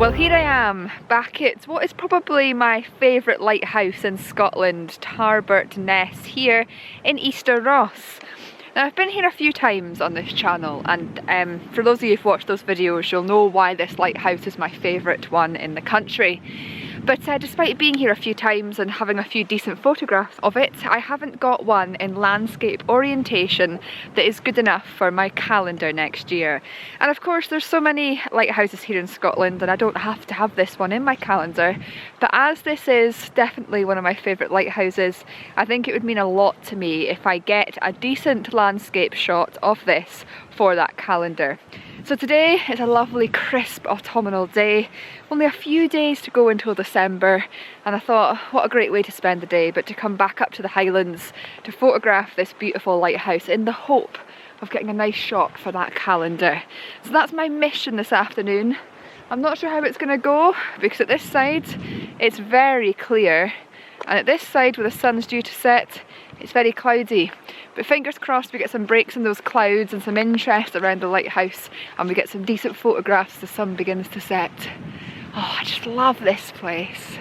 Well, here I am, back at what is probably my favourite lighthouse in Scotland, Tarbert Ness, here in Easter Ross. Now, I've been here a few times on this channel, and for those of you who've watched those videos, you'll know why this lighthouse is my favourite one in the country. But despite being here a few times and having a few decent photographs of it, I haven't got one in landscape orientation that is good enough for my calendar next year. And of course there's so many lighthouses here in Scotland and I don't have to have this one in my calendar, but as this is definitely one of my favourite lighthouses, I think it would mean a lot to me if I get a decent landscape shot of this for that calendar. So today is a lovely crisp autumnal day, only a few days to go until December, and I thought what a great way to spend the day but to come back up to the Highlands to photograph this beautiful lighthouse in the hope of getting a nice shot for that calendar. So that's my mission this afternoon. I'm not sure how it's going to go because at this side it's very clear, and at this side where the sun's due to set it's very cloudy, but fingers crossed we get some breaks in those clouds and some interest around the lighthouse and we get some decent photographs as the sun begins to set. Oh, I just love this place.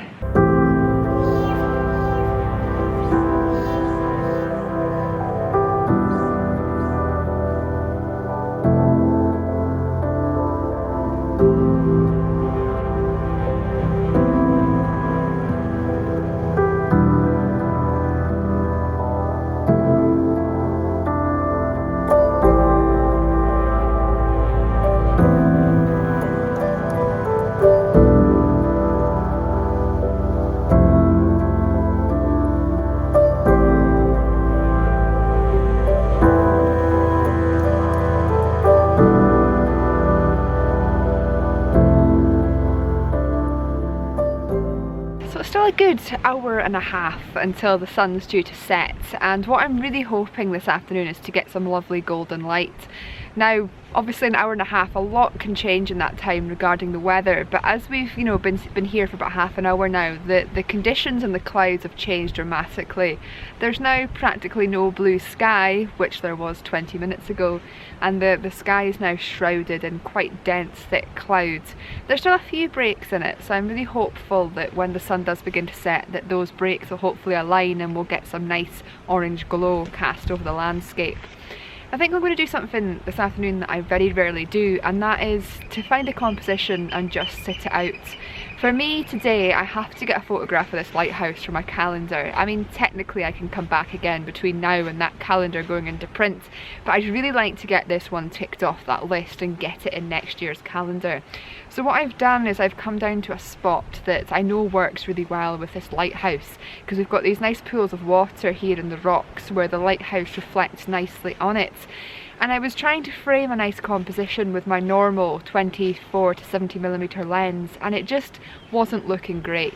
Still a good hour and a half until the sun's due to set, and what I'm really hoping this afternoon is to get some lovely golden light. Now obviously an hour and a half, a lot can change in that time regarding the weather, but as we've been here for about half an hour now, the conditions and the clouds have changed dramatically. There's now practically no blue sky, which there was 20 minutes ago, and the sky is now shrouded in quite dense thick clouds. There's still a few breaks in it, so I'm really hopeful that when the sun does begin to set that those breaks will hopefully align and we'll get some nice orange glow cast over the landscape. I think I'm going to do something this afternoon that I very rarely do, and that is to find a composition and just sit it out. For me today, I have to get a photograph of this lighthouse for my calendar. I mean, technically I can come back again between now and that calendar going into print, but I'd really like to get this one ticked off that list and get it in next year's calendar. So what I've done is I've come down to a spot that I know works really well with this lighthouse, because we've got these nice pools of water here in the rocks where the lighthouse reflects nicely on it. And I was trying to frame a nice composition with my normal 24 to 70mm lens, and it just wasn't looking great.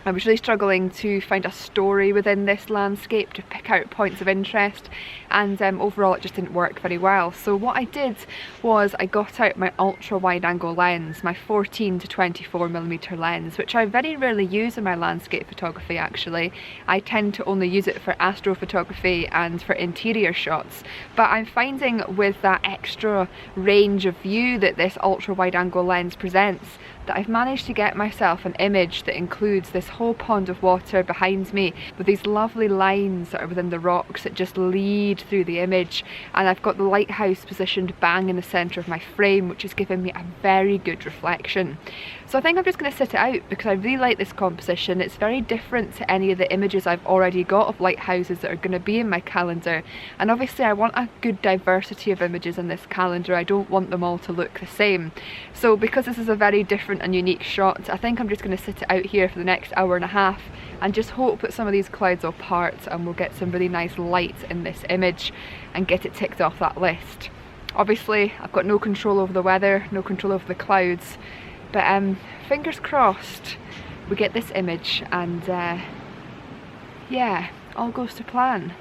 I was really struggling to find a story within this landscape to pick out points of interest, and overall it just didn't work very well. So what I did was I got out my ultra wide angle lens, my 14 to 24mm lens, which I very rarely use in my landscape photography actually. I tend to only use it for astrophotography and for interior shots, but I'm finding with that extra range of view that this ultra wide angle lens presents, that I've managed to get myself an image that includes this whole pond of water behind me with these lovely lines that are within the rocks that just lead through the image, and I've got the lighthouse positioned bang in the centre of my frame, which is giving me a very good reflection. So I think I'm just going to sit it out because I really like this composition. It's very different to any of the images I've already got of lighthouses that are going to be in my calendar, and obviously I want a good diversity of images in this calendar. I don't want them all to look the same. So because this is a very different and unique shot, I think I'm just going to sit it out here for the next hour and a half and just hope that some of these clouds will part and we'll get some really nice light in this image and get it ticked off that list. Obviously I've got no control over the weather, no control over the clouds, but fingers crossed we get this image and yeah, all goes to plan.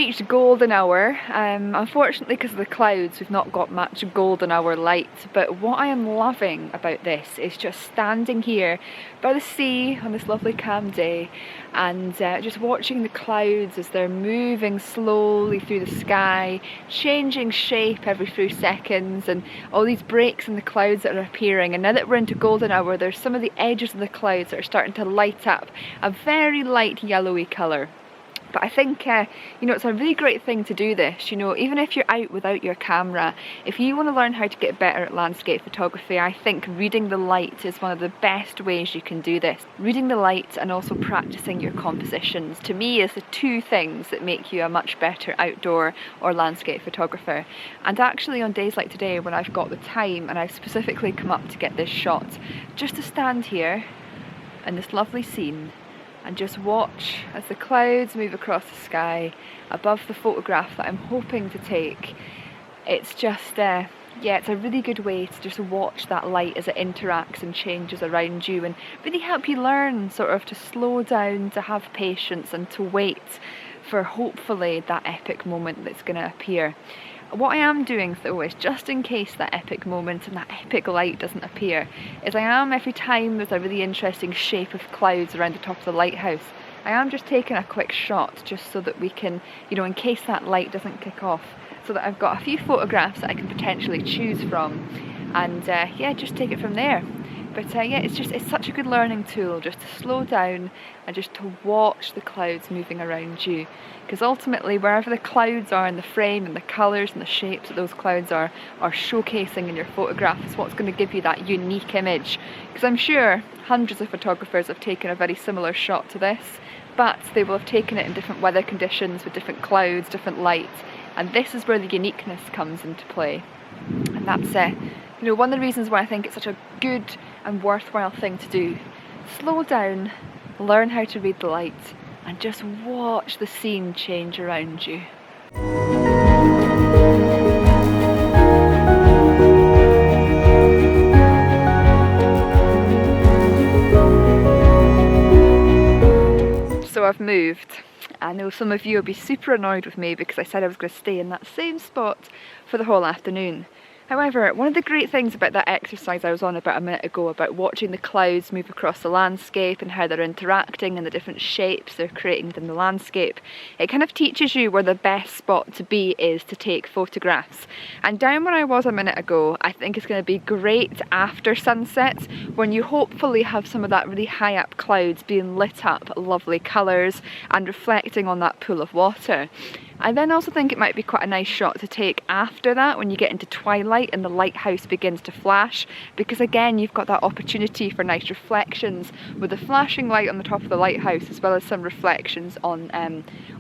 reached golden hour. Unfortunately, because of the clouds, we've not got much golden hour light, but what I am loving about this is just standing here by the sea on this lovely calm day and just watching the clouds as they're moving slowly through the sky, changing shape every few seconds, and all these breaks in the clouds that are appearing. And now that we're into golden hour, there's some of the edges of the clouds that are starting to light up a very light yellowy colour. But I think, you know, it's a really great thing to do this, you know, even if you're out without your camera. If you want to learn how to get better at landscape photography, I think reading the light is one of the best ways you can do this. Reading the light and also practicing your compositions, to me, is the two things that make you a much better outdoor or landscape photographer. And actually on days like today, when I've got the time and I've specifically come up to get this shot, just to stand here in this lovely scene and just watch as the clouds move across the sky above the photograph that I'm hoping to take. It's just, yeah, it's a really good way to just watch that light as it interacts and changes around you, and really help you learn sort of to slow down, to have patience, and to wait for hopefully that epic moment that's going to appear. What I am doing though is, just in case that epic moment and that epic light doesn't appear, is I am, every time there's a really interesting shape of clouds around the top of the lighthouse, I am just taking a quick shot just so that we can, you know, in case that light doesn't kick off, so that I've got a few photographs that I can potentially choose from, and yeah, just take it from there. But yeah, it's such a good learning tool, just to slow down and just to watch the clouds moving around you. Because ultimately, wherever the clouds are in the frame and the colours and the shapes that those clouds are showcasing in your photograph is what's going to give you that unique image. Because I'm sure hundreds of photographers have taken a very similar shot to this, but they will have taken it in different weather conditions with different clouds, different light, and this is where the uniqueness comes into play. And that's you know, one of the reasons why I think it's such a good and worthwhile thing to do. Slow down, learn how to read the light, and just watch the scene change around you. So I've moved. I know some of you will be super annoyed with me because I said I was going to stay in that same spot for the whole afternoon. However, one of the great things about that exercise I was on about a minute ago, about watching the clouds move across the landscape and how they're interacting and the different shapes they're creating within the landscape, it kind of teaches you where the best spot to be is to take photographs. And down where I was a minute ago, I think it's going to be great after sunset, when you hopefully have some of that really high up clouds being lit up lovely colours and reflecting on that pool of water. I then also think it might be quite a nice shot to take after that, when you get into twilight and the lighthouse begins to flash, because again you've got that opportunity for nice reflections with the flashing light on the top of the lighthouse, as well as some reflections on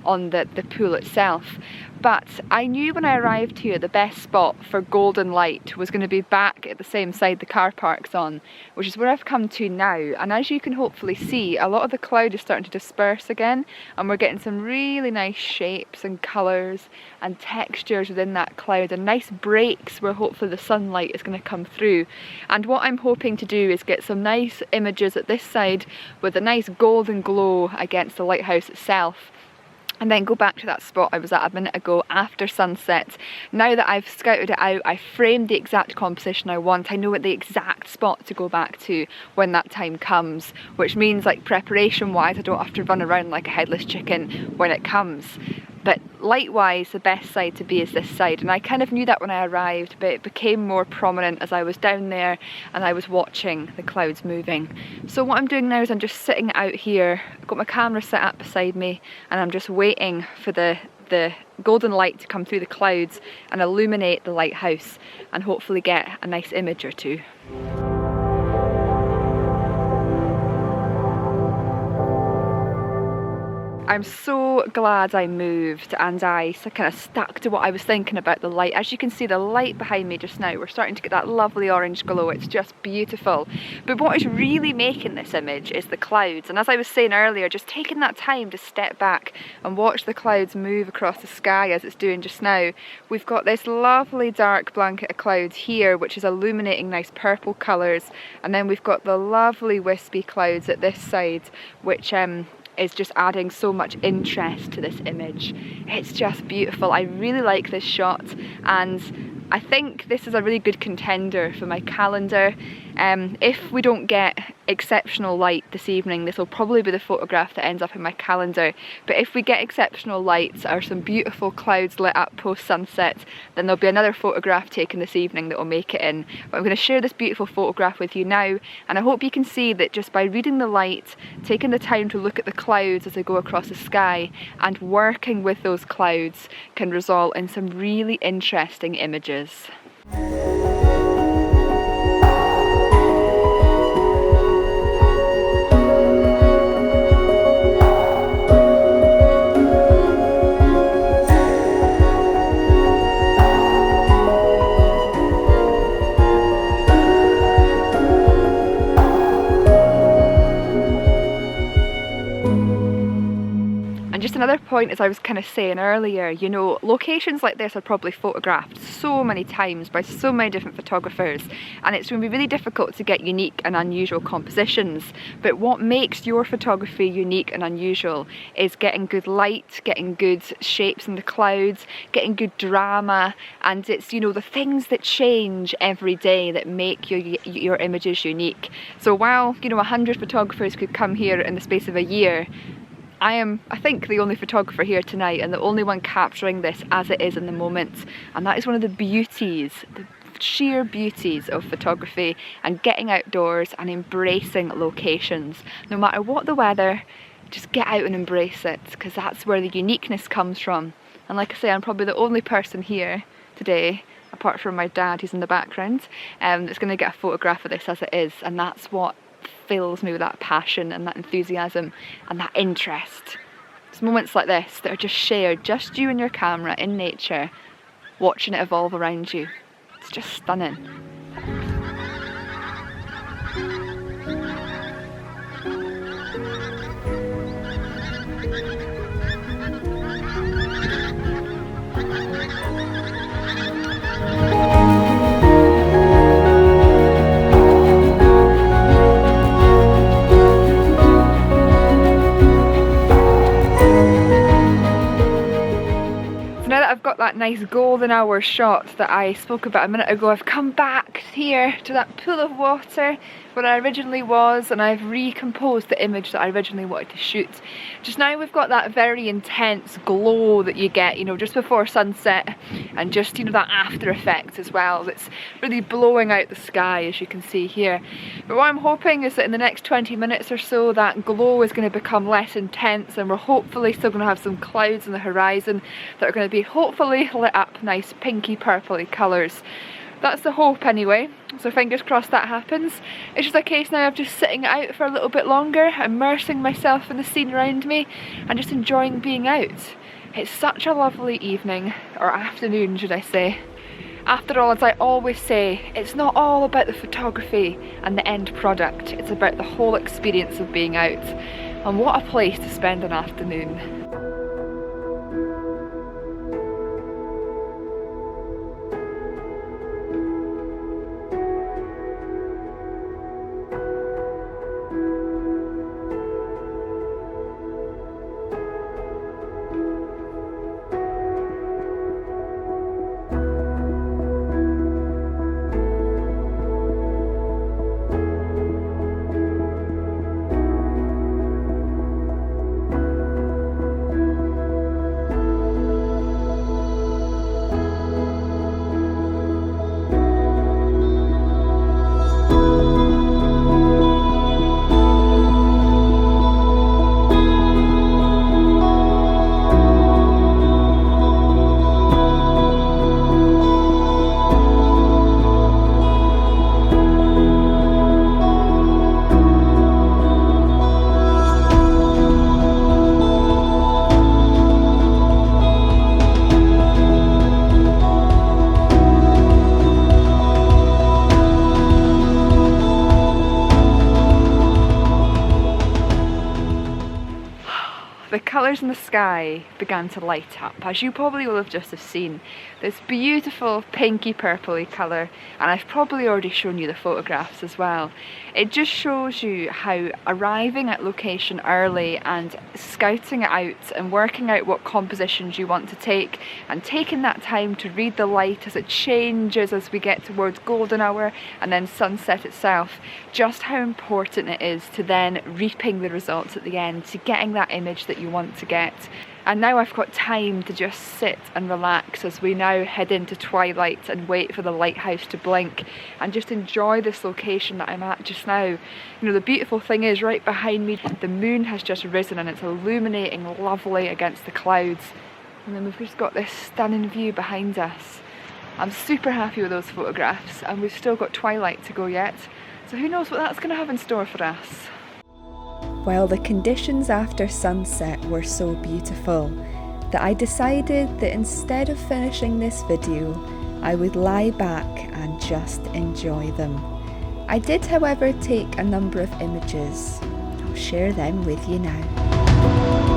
the pool itself. But I knew when I arrived here the best spot for golden light was going to be back at the same side the car park's on, which is where I've come to now. And as you can hopefully see, a lot of the cloud is starting to disperse again, and we're getting some really nice shapes and colours and textures within that cloud, and nice breaks where hopefully the sunlight is going to come through. And what I'm hoping to do is get some nice images at this side with a nice golden glow against the lighthouse itself, and then go back to that spot I was at a minute ago after sunset. Now that I've scouted it out, I've framed the exact composition I want, I know what the exact spot to go back to when that time comes, which means, like, preparation wise, I don't have to run around like a headless chicken when it comes. But light-wise, the best side to be is this side, and I kind of knew that when I arrived, but it became more prominent as I was down there and I was watching the clouds moving. So what I'm doing now is I'm just sitting out here, I've got my camera set up beside me, and I'm just waiting for the golden light to come through the clouds and illuminate the lighthouse, and hopefully get a nice image or two. I'm so glad I moved and I kind of stuck to what I was thinking about the light. As you can see, the light behind me just now, we're starting to get that lovely orange glow. It's just beautiful. But what is really making this image is the clouds. And as I was saying earlier, just taking that time to step back and watch the clouds move across the sky as it's doing just now. We've got this lovely dark blanket of clouds here, which is illuminating nice purple colours. And then we've got the lovely wispy clouds at this side, which is just adding so much interest to this image. It's just beautiful. I really like this shot, and I think this is a really good contender for my calendar. If we don't get exceptional light this evening, this will probably be the photograph that ends up in my calendar. But if we get exceptional lights or some beautiful clouds lit up post sunset, then there'll be another photograph taken this evening that will make it in. But I'm going to share this beautiful photograph with you now, and I hope you can see that just by reading the light, taking the time to look at the clouds as they go across the sky, and working with those clouds can result in some really interesting images. Another point, as I was kind of saying earlier, you know, locations like this are probably photographed so many times by so many different photographers, and it's going to be really difficult to get unique and unusual compositions. But what makes your photography unique and unusual is getting good light, getting good shapes in the clouds, getting good drama, and it's, you know, the things that change every day that make your images unique. So while, you know, 100 photographers could come here in the space of a year, I am, I think, the only photographer here tonight and the only one capturing this as it is in the moment. And that is one of the beauties, the sheer beauties of photography and getting outdoors and embracing locations. No matter what the weather, just get out and embrace it, because that's where the uniqueness comes from. And like I say, I'm probably the only person here today, apart from my dad who's in the background, that's going to get a photograph of this as it is, and that's what fills me with that passion and that enthusiasm and that interest. It's moments like this that are just shared, just you and your camera in nature, watching it evolve around you. It's just stunning. I've got that nice golden hour shot that I spoke about a minute ago. I've come back here to that pool of water where I originally was, and I've recomposed the image that I originally wanted to shoot. Just now we've got that very intense glow that you get, you know, just before sunset, and just, you know, that after effect as well that's really blowing out the sky, as you can see here. But what I'm hoping is that in the next 20 minutes or so, that glow is going to become less intense, and we're hopefully still going to have some clouds on the horizon that are going to be hopefully lit up nice pinky purpley colours. That's the hope anyway, so fingers crossed that happens. It's just a case now of just sitting out for a little bit longer, immersing myself in the scene around me and just enjoying being out. It's such a lovely evening, or afternoon should I say. After all, as I always say, it's not all about the photography and the end product, it's about the whole experience of being out. And what a place to spend an afternoon. colours in the sky began to light up, as you probably will have just have seen. This beautiful pinky purpley colour, and I've probably already shown you the photographs as well. It just shows you how arriving at location early and scouting it out and working out what compositions you want to take, and taking that time to read the light as it changes as we get towards golden hour and then sunset itself, just how important it is to then reaping the results at the end, to getting that image that you want to get. And now I've got time to just sit and relax as we now head into twilight and wait for the lighthouse to blink, and just enjoy this location that I'm at just now. You know, the beautiful thing is, right behind me, the moon has just risen and it's illuminating lovely against the clouds. And then we've just got this stunning view behind us. I'm super happy with those photographs, and we've still got twilight to go yet. So who knows what that's going to have in store for us. Well, the conditions after sunset were so beautiful that I decided that instead of finishing this video, I would lie back and just enjoy them. I did, however, take a number of images. I'll share them with you now.